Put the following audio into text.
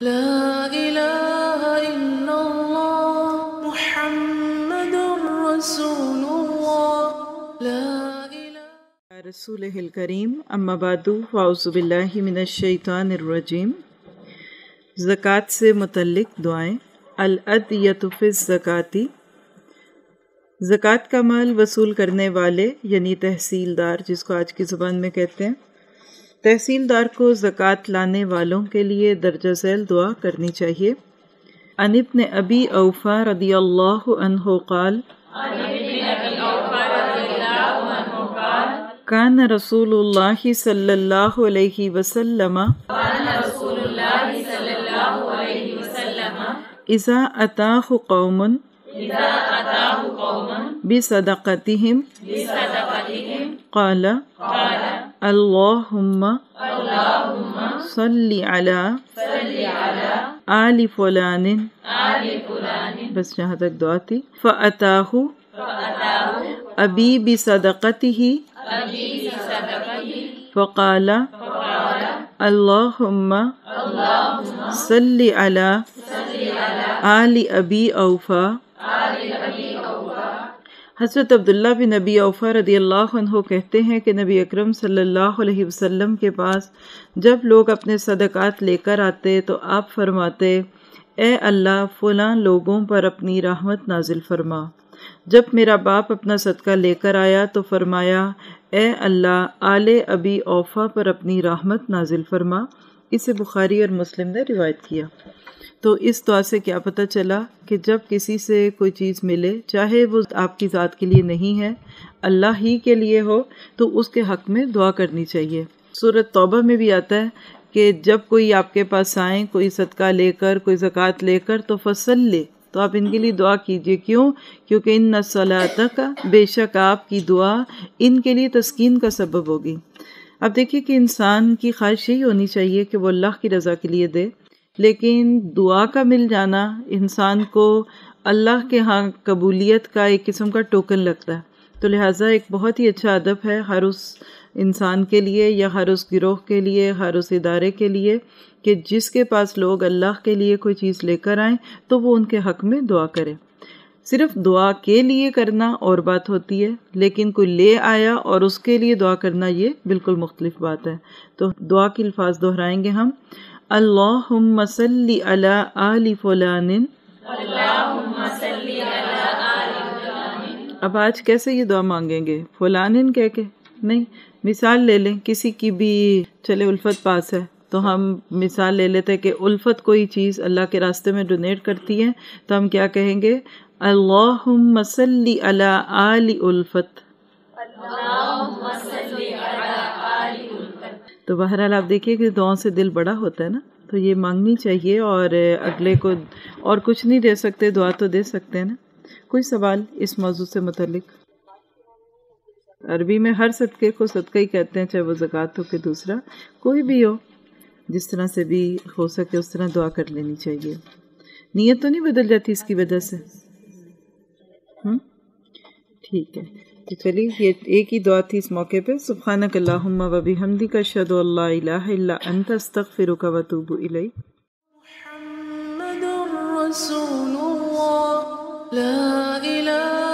لا إله إلا الله محمد رسول الله لا إله رسولہ الکریم اما بعد فاعوذ باللہ من الشیطان الرجیم۔ زکوٰۃ سے متعلق دعائیں۔ العدیۃ فی الزکوٰۃ، زکوٰۃ کا مال وصول کرنے والے یعنی تحصیلدار، جس کو آج کی زبان میں کہتے ہیں، تحصیلدار کو زکوٰۃ لانے والوں کے لیے درجہ ذیل دعا کرنی چاہیے۔ عن ابن ابی اوفیٰ رضی اللہ عنہ قال کان رسول اللہ صلی اللہ علیہ وسلم اذا اتاہ قوم بصدقتہم قال اللہم صل علی آل فلان، بس جہاں تک دعا تھی۔ فأتاہ ابی بصدقتہ فقال اللہم صل علی آل ابی اوفیٰ۔ حضرت عبداللہ بن ابی اوفیٰ رضی اللہ عنہ کہتے ہیں کہ نبی اکرم صلی اللہ علیہ وسلم کے پاس جب لوگ اپنے صدقات لے کر آتے تو آپ فرماتے، اے اللہ فلاں لوگوں پر اپنی رحمت نازل فرما۔ جب میرا باپ اپنا صدقہ لے کر آیا تو فرمایا، اے اللہ آل ابی اوفیٰ پر اپنی رحمت نازل فرما۔ اسے بخاری اور مسلم نے روایت کیا۔ تو اس دعا سے کیا پتہ چلا کہ جب کسی سے کوئی چیز ملے، چاہے وہ آپ کی ذات کے لیے نہیں ہے، اللہ ہی کے لیے ہو، تو اس کے حق میں دعا کرنی چاہیے۔ سورۃ توبہ میں بھی آتا ہے کہ جب کوئی آپ کے پاس آئیں، کوئی صدقہ لے کر، کوئی زکوٰۃ لے کر، تو فصلی، تو آپ ان کے لیے دعا کیجئے۔ کیوں؟ کیونکہ ان صلاتک، بے شک آپ کی دعا ان کے لیے تسکین کا سبب ہوگی۔ اب دیکھیے کہ انسان کی خواہش یہی ہونی چاہیے کہ وہ اللہ کی رضا کے لیے دے، لیکن دعا کا مل جانا انسان کو اللہ کے ہاں قبولیت کا ایک قسم کا ٹوکن لگتا ہے۔ تو لہٰذا ایک بہت ہی اچھا ادب ہے ہر اس انسان کے لیے یا ہر اس گروہ کے لیے، ہر اس ادارے کے لیے، کہ جس کے پاس لوگ اللہ کے لیے کوئی چیز لے کر آئیں تو وہ ان کے حق میں دعا کرے۔ صرف دعا کے لیے کرنا اور بات ہوتی ہے، لیکن کوئی لے آیا اور اس کے لیے دعا کرنا یہ بالکل مختلف بات ہے۔ تو دعا کے الفاظ دہرائیں گے ہم۔ اللہم صلی علی آل فلان۔ اب آج کیسے یہ دعا مانگیں گے؟ فلان کہہ کے نہیں، مثال لے لیں کسی کی بھی، چلے الفت پاس ہے تو ہم مثال لے لیتے ہیں کہ الفت کوئی چیز اللہ کے راستے میں ڈونیٹ کرتی ہے تو ہم کیا کہیں گے؟ اللہم صلی علی آل الفت۔ تو بہرحال آپ دیکھیے کہ دعاؤں سے دل بڑا ہوتا ہے نا، تو یہ مانگنی چاہیے، اور اگلے کو اور کچھ نہیں دے سکتے، دعا تو دے سکتے ہیں نا۔ کوئی سوال اس موضوع سے متعلق؟ عربی میں ہر صدقے کو صدقہ ہی کہتے ہیں، چاہے وہ زکوٰۃ ہو کہ دوسرا کوئی بھی ہو، جس طرح سے بھی ہو سکے اس طرح دعا کر لینی چاہیے۔ نیت تو نہیں بدل جاتی اس کی وجہ سے؟ ٹھیک ہے، تو چلیے یہ ایک ہی دعا تھی اس موقع پہ۔ سبحانک اللہم و بحمدک اشہد ان لا الہ الا انت استغفرک و اتوب الیک۔ محمد رسول الله لا إله